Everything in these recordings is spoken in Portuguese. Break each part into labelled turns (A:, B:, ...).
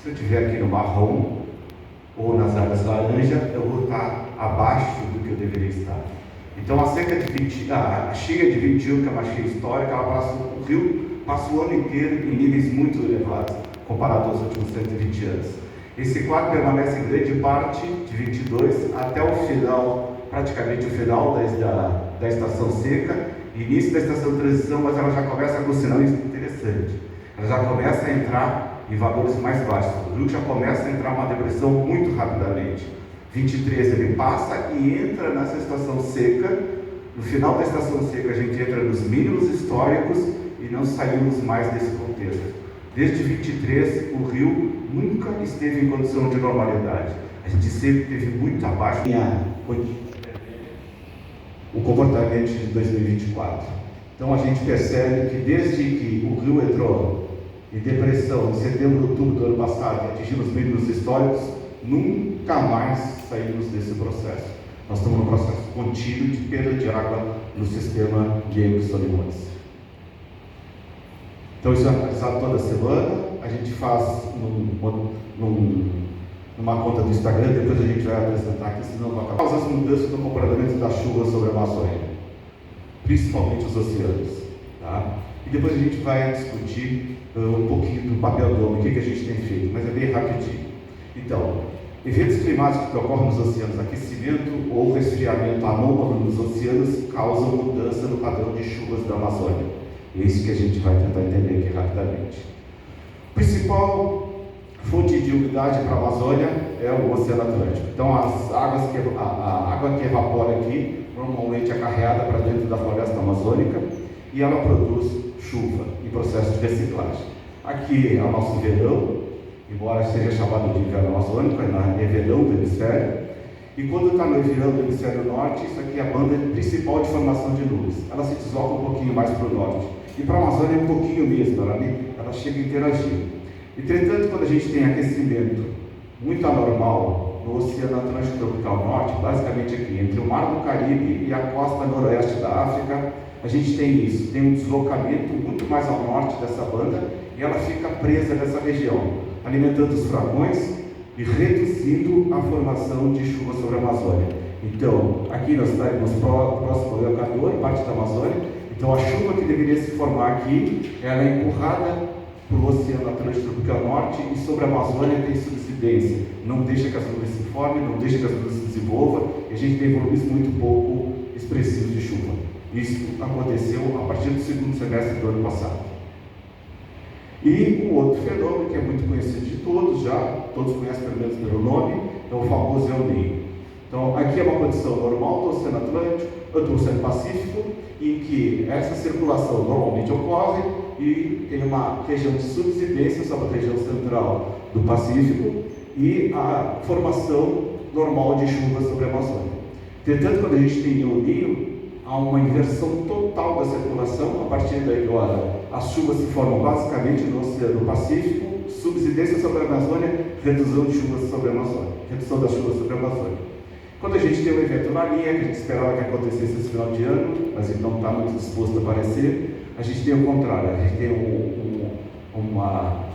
A: Se eu estiver aqui no marrom ou nas áreas laranja, eu vou estar abaixo do que eu deveria estar. Então a cheia de 21, que é uma cheia histórica, o rio passa o ano inteiro em níveis muito elevados, comparado aos últimos 120 anos. Esse quadro permanece em grande parte de 22 até o final, praticamente o final da estação seca, início da estação de transição, mas ela já começa com um sinal interessante. Ela já começa a entrar em valores mais baixos. O rio já começa a entrar em uma depressão muito rapidamente. 23 ele passa e entra nessa estação seca. No final da estação seca a gente entra nos mínimos históricos e não saímos mais desse contexto. Desde 23 o rio nunca esteve em condição de normalidade. A gente sempre teve muito abaixo o comportamento de 2024. Então a gente percebe que desde que o rio entrou em depressão em setembro, outubro do ano passado, atingindo os mínimos históricos, nunca mais saímos desse processo. Nós estamos num processo contínuo de perda de água no sistema Diego de Solimões. Então isso é analisado toda semana, a gente faz numa conta do Instagram, depois a gente vai apresentar aqui, senão vai acabar. As mudanças no comportamento da chuva sobre a Amazônia, principalmente os oceanos. Tá? E depois a gente vai discutir um pouquinho do papel do homem, o que a gente tem feito, mas é bem rapidinho. Então, eventos climáticos que ocorrem nos oceanos, aquecimento ou resfriamento anômalo nos oceanos, causam mudança no padrão de chuvas da Amazônia. É isso que a gente vai tentar entender aqui rapidamente. O principal fonte de umidade para a Amazônia é o Oceano Atlântico. Então, a água que evapora aqui, normalmente é carregada para dentro da floresta amazônica e ela produz chuva em processo de reciclagem. Aqui é o nosso verão, embora seja chamado de inverno amazônico, é verão do hemisfério. E quando está no verão do hemisfério norte, isso aqui é a banda principal de formação de nuvens. Ela se desloca um pouquinho mais para o norte. E para a Amazônia é um pouquinho mesmo, ela chega a interagir. Entretanto, quando a gente tem aquecimento muito anormal no Oceano Atlântico Tropical Norte, basicamente aqui, entre o Mar do Caribe e a costa noroeste da África, a gente tem isso, tem um deslocamento muito mais ao norte dessa banda e ela fica presa nessa região, alimentando os fragões e reduzindo a formação de chuva sobre a Amazônia. Então, aqui nós estaremos próximo ao Equador, parte da Amazônia. Então, a chuva que deveria se formar aqui, ela é empurrada para o Oceano Atlântico Tropical Norte e sobre a Amazônia tem subsidência. Não deixa que as nuvens se formem, não deixa que as nuvens se desenvolvam, e a gente tem volumes muito pouco expressivos de chuva. Isso aconteceu a partir do segundo semestre do ano passado. E um outro fenômeno que é muito conhecido de todos, todos conhecem pelo menos pelo nome, é o famoso El Niño. Então, aqui é uma condição normal do Oceano Atlântico, do Oceano Pacífico, em que essa circulação normalmente ocorre e tem uma região de subsidência sobre a região central do Pacífico e a formação normal de chuvas sobre a Amazônia. Entretanto, quando a gente tem El Niño, há uma inversão total da circulação. A partir daí, agora, as chuvas se formam basicamente no Oceano Pacífico, subsidência sobre a Amazônia, redução de chuvas sobre a Amazônia, redução das chuvas sobre a Amazônia. Quando a gente tem um evento La Niña, que a gente esperava que acontecesse esse final de ano, mas ele não está muito disposto a aparecer, a gente tem o contrário, a gente tem um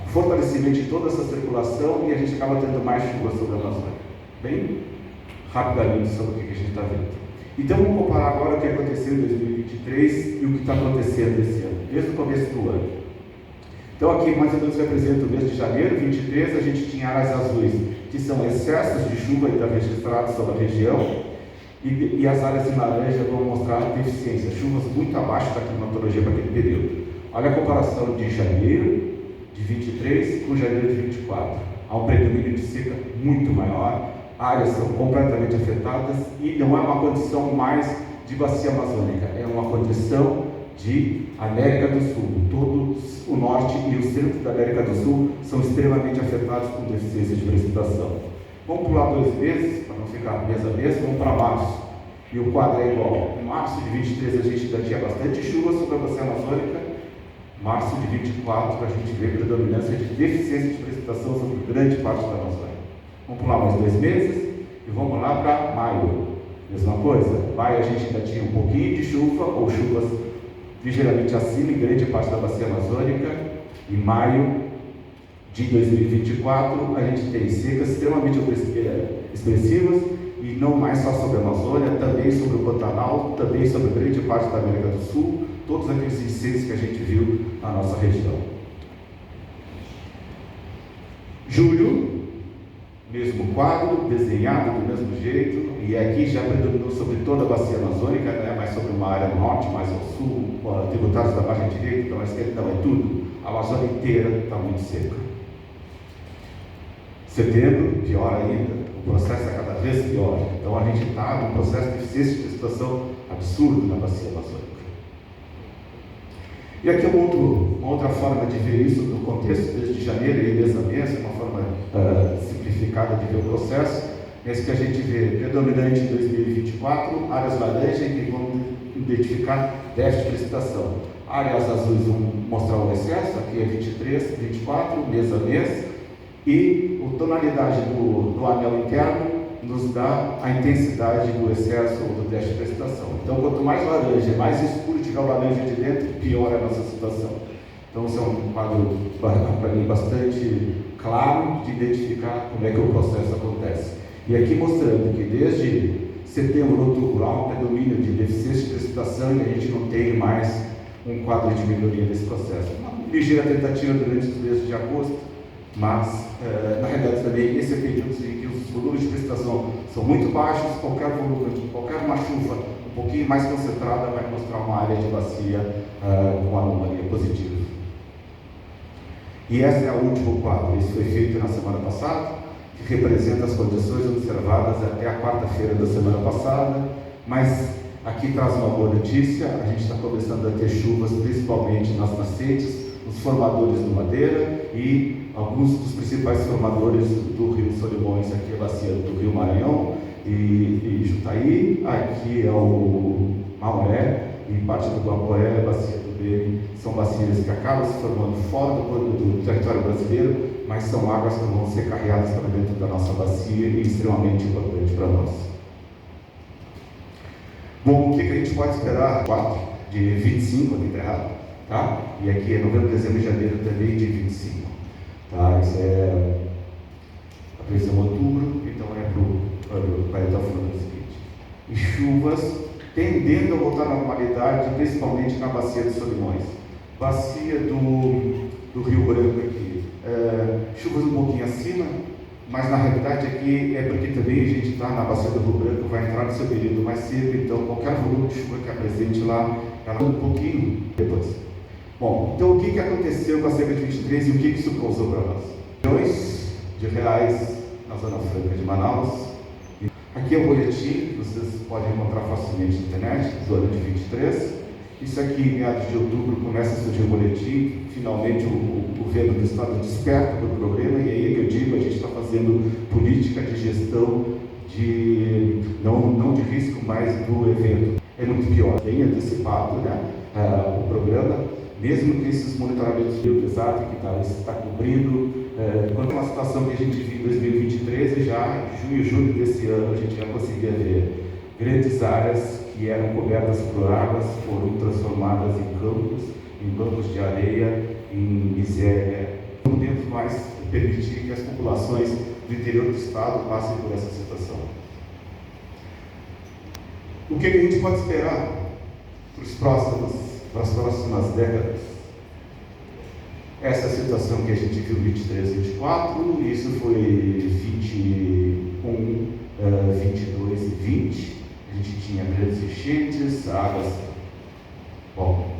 A: fortalecimento de toda essa circulação e a gente acaba tendo mais chuvas sobre a Amazônia. Bem rapidamente sobre o que a gente está vendo. Então vamos comparar agora o que aconteceu em 2023 e o que está acontecendo esse ano, desde o começo do ano. Então aqui mais ou menos representa o mês de janeiro, 23, a gente tinha áreas azuis, que são excessos de chuva ainda registrados sobre a região, e as áreas em laranja vão mostrar deficiência, chuvas muito abaixo da climatologia para aquele período. Olha a comparação de janeiro de 23 com janeiro de 24. Há um predomínio de seca muito maior, áreas são completamente afetadas e não é uma condição mais de bacia amazônica, é uma condição de América do Sul. Todo o norte e o centro da América do Sul são extremamente afetados com deficiência de precipitação. Vamos pular 2 meses, para não ficar mês a mês, vamos para março. E o quadro é igual. Em março de 23 a gente ainda tinha bastante chuva sobre a bacia amazônica. Março de 24 a gente vê predominância de deficiência de precipitação sobre grande parte da Amazônia. Vamos pular mais 2 meses e vamos lá para maio. Mesma coisa, maio a gente ainda tinha um pouquinho de chuva ou chuvas ligeiramente acima em grande parte da bacia amazônica. Em maio de 2024, a gente tem secas extremamente expressivas, e não mais só sobre a Amazônia, também sobre o Pantanal, também sobre grande parte da América do Sul, todos aqueles incêndios que a gente viu na nossa região. Julho, mesmo quadro, desenhado do mesmo jeito, e aqui já predominou sobre toda a bacia amazônica, não é mais sobre uma área norte, mais ao sul, tributários da margem direita, da esquerda, não é tudo. A Amazônia inteira está muito seca. Setembro, pior ainda, o processo é cada vez pior. Então a gente está num processo de eficiência de precipitação absurdo na bacia amazônica. E aqui uma outra forma de ver isso no contexto desde janeiro e mês a mês, uma forma simplificada de ver o processo, esse que a gente vê predominante em 2024, áreas laranjas que vão identificar déficit de precipitação. Áreas azuis vão mostrar o excesso, aqui é 23, 24, mês a mês, e a tonalidade do anel interno nos dá a intensidade do excesso ou do déficit de precipitação. Então, quanto mais laranja, mais escuro tiver o laranja de dentro, pior é a nossa situação. Então, esse é um quadro, para mim, bastante claro de identificar como é que o processo acontece. E aqui mostrando que desde setembro, outubro, há um predomínio de deficiência de precipitação e a gente não tem mais um quadro de melhoria desse processo. Uma ligeira tentativa durante os meses de agosto, mas, na realidade, também esse é o período em que os volumes de precipitação são muito baixos, qualquer uma chuva um pouquinho mais concentrada vai mostrar uma área de bacia com anomalia positiva. E esse é o último quadro, isso foi feito na semana passada, que representa as condições observadas até a quarta-feira da semana passada, mas aqui traz uma boa notícia, a gente está começando a ter chuvas principalmente nas nascentes, nos formadores do Madeira e alguns dos principais formadores do Rio Solimões, aqui é a bacia do Rio Maranhão e Jutaí, aqui é o Mauré e parte do Guaporé, a bacia do Beni, são bacias que acabam se formando fora do território brasileiro, mas são águas que vão ser carreadas para dentro da nossa bacia e extremamente importante para nós. Bom, o que a gente pode esperar? 4 de 25, aqui está errado, tá? E aqui é novembro, dezembro e janeiro também de 25. Tá? Isso é a previsão de outubro, então vai até o final do seguinte. E chuvas tendendo a voltar à normalidade, principalmente na bacia dos Solimões. Bacia do Rio Branco aqui. Chuvas um pouquinho acima, mas na realidade aqui é porque também a gente está na bacia do Rio Branco, vai entrar no seu período mais cedo, então qualquer volume de chuva que apresente lá, ela um pouquinho depois. Bom, então o que aconteceu com a seca de 23 e o que isso causou para nós? Milhões de reais na Zona Franca de Manaus. Aqui é o boletim, vocês podem encontrar facilmente na internet, do ano de 23. Isso aqui, em meados de outubro, começa a surgir o boletim. Finalmente, o governo do estado desperta para o problema, e aí que eu digo, a gente está fazendo política de gestão não de risco, mas do evento. É muito pior, bem antecipado, né? O programa, mesmo que esses monitoramentos exato que está cumprindo, quanto a uma situação que a gente viu em 2023, e já em junho e julho desse ano a gente já conseguia ver grandes áreas que eram cobertas por águas, foram transformadas em bancos de areia, em miséria. Não podemos mais permitir que as populações do interior do estado passem por essa situação. O que a gente pode esperar para as próximas décadas? Essa situação que a gente viu 23, 24, isso foi 21, 22 e 20. A gente tinha grandes enchentes, águas. Bom,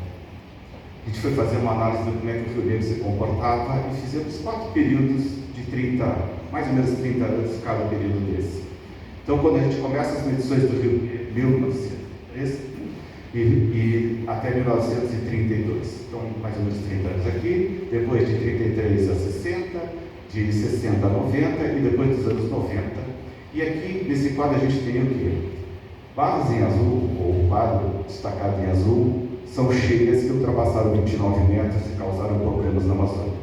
A: a gente foi fazer uma análise de como é que o Rio Negro se comportava e fizemos 4 períodos de 30, mais ou menos 30 anos cada período desse. Então, quando a gente começa as medições do Rio Negro, 1913, e até 1932, então mais ou menos 30 anos aqui, depois de 33 a 60, de 60 a 90 e depois dos anos 90. E aqui nesse quadro a gente tem o quê? Barras em azul, ou quadro destacado em azul, são cheias que ultrapassaram 29 metros e causaram problemas na Amazônia.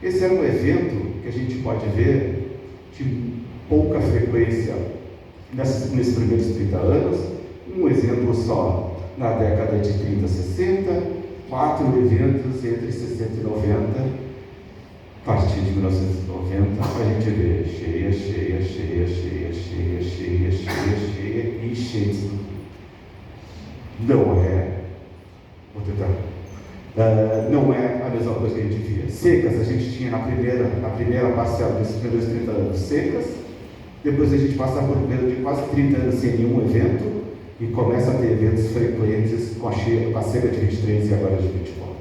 A: Esse era um evento que a gente pode ver de pouca frequência nesses primeiros 30 anos, um exemplo só. Na década de 30 a 60, 4 eventos entre 60 e 90, A partir de 1990, a gente vê cheia e cheia de estrutura. Não é, vou tentar, não é a mesma coisa que a gente via. Secas, a gente tinha na primeira parcela desses primeiros 30 anos secas, depois a gente passa por um período de quase 30 anos sem nenhum evento, e começa a ter eventos frequentes com a seca de 23 e agora de 24.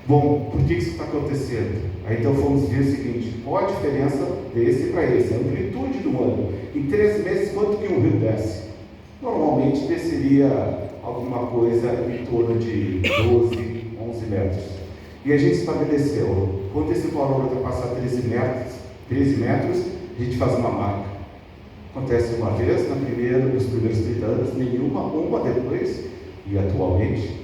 A: Bom, por que isso está acontecendo? Aí então fomos ver o seguinte: qual a diferença desse para esse? A amplitude do ano. Em 3 meses, quanto que um rio desce? Normalmente desceria alguma coisa em torno de 12, 11 metros. E a gente estabeleceu, quando esse valor ultrapassar 13 metros, a gente faz uma marca. Acontece uma vez nos primeiros 30 anos, uma depois, e atualmente,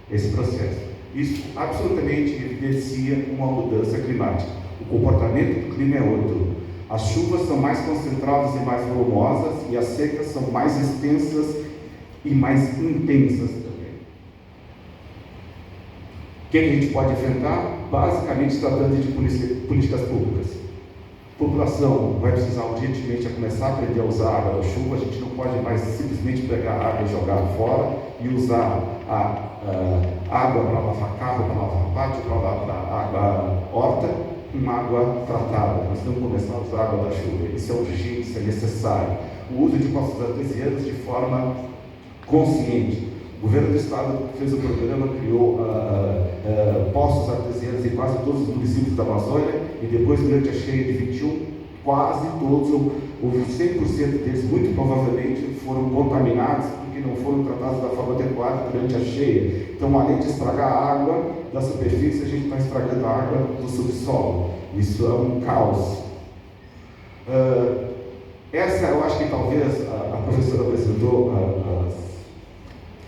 A: esse processo. Isso absolutamente evidencia uma mudança climática. O comportamento do clima é outro. As chuvas são mais concentradas e mais volumosas, e as secas são mais extensas e mais intensas também. O que a gente pode enfrentar? Basicamente, tratando de políticas públicas. A população vai precisar urgentemente começar a aprender a usar a água da chuva. A gente não pode mais simplesmente pegar a água e jogar fora e usar a água para lavar carro, para lavar pátio, para lavar água horta, com água tratada. Nós temos que começar a usar a água da chuva. Isso é urgente, isso é necessário. O uso de poços artesianos de forma consciente. O governo do estado fez um programa, criou poços artesianos em quase todos os municípios da Amazônia, e depois, durante a cheia de 21, quase todos, ou 100% deles, muito provavelmente, foram contaminados porque não foram tratados da forma adequada durante a cheia. Então, além de estragar a água da superfície, a gente está estragando a água do subsolo. Isso é um caos. Essa, eu acho que talvez a professora apresentou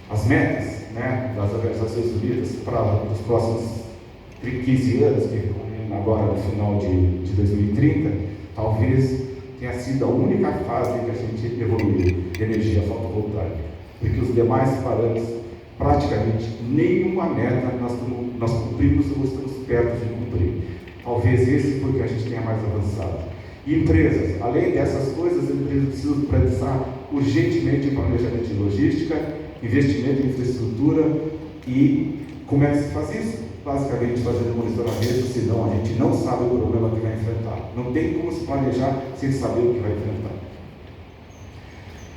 A: as metas, né, das Organizações Unidas para os próximos 15 anos, que agora no final de 2030, talvez tenha sido a única fase que a gente evoluiu de energia fotovoltaica, porque os demais parâmetros, praticamente nenhuma meta nós cumprimos ou estamos perto de cumprir. Talvez esse foi o que a gente tenha mais avançado. E empresas, além dessas coisas, as empresas precisam pensar urgentemente em planejamento de logística, investimento em infraestrutura. E como é que se faz isso? Basicamente fazendo monitoramento, senão a gente não sabe o problema que vai enfrentar. Não tem como se planejar sem saber o que vai enfrentar.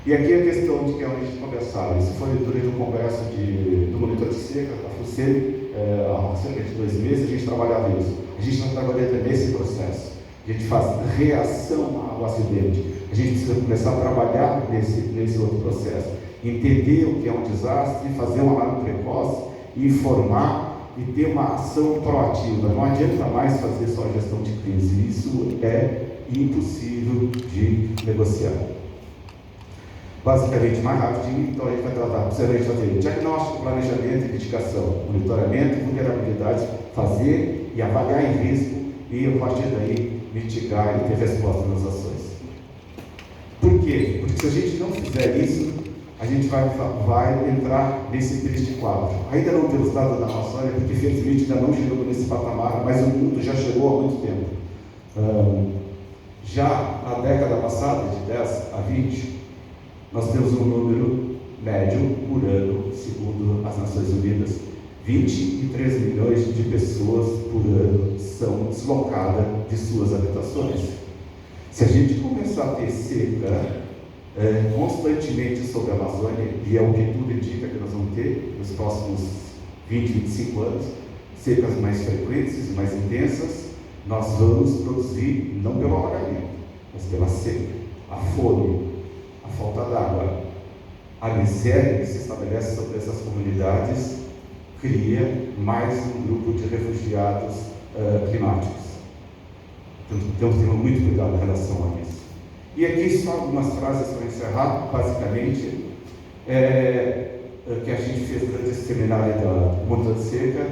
A: E aqui a questão de que a gente conversava, isso foi durante um congresso do monitor de seca, da FUCEM, há cerca de 2 meses, a gente trabalhava isso. A gente está trabalhando nesse processo. A gente faz reação ao acidente. A gente precisa começar a trabalhar nesse outro processo. Entender o que é um desastre, fazer um alarme precoce, informar e ter uma ação proativa. Não adianta mais fazer só gestão de crise. Isso é impossível de negociar. Basicamente, mais rapidinho, então a gente vai tratar, precisa fazer diagnóstico, planejamento e mitigação, monitoramento, vulnerabilidades, fazer e avaliar em risco e, a partir daí, mitigar e ter resposta nas ações. Por quê? Porque se a gente não fizer isso, a gente vai entrar nesse triste quadro. Ainda não temos dados da Amazônia, porque felizmente ainda não chegou nesse patamar, mas o mundo já chegou há muito tempo. Já na década passada, de 10 a 20, nós temos um número médio por ano, segundo as Nações Unidas, 23 milhões de pessoas por ano são deslocadas de suas habitações. Se a gente começar a ter seca constantemente sobre a Amazônia, e é o que tudo indica que nós vamos ter nos próximos 20, 25 anos, secas mais frequentes e mais intensas, nós vamos produzir, não pelo alagamento, mas pela seca, a fome, a falta d'água, a miséria que se estabelece sobre essas comunidades, cria mais um grupo de refugiados climáticos. Então, temos que ter muito cuidado em relação a isso. E aqui só algumas frases para encerrar, basicamente, que a gente fez durante esse seminário da Monta de Seca,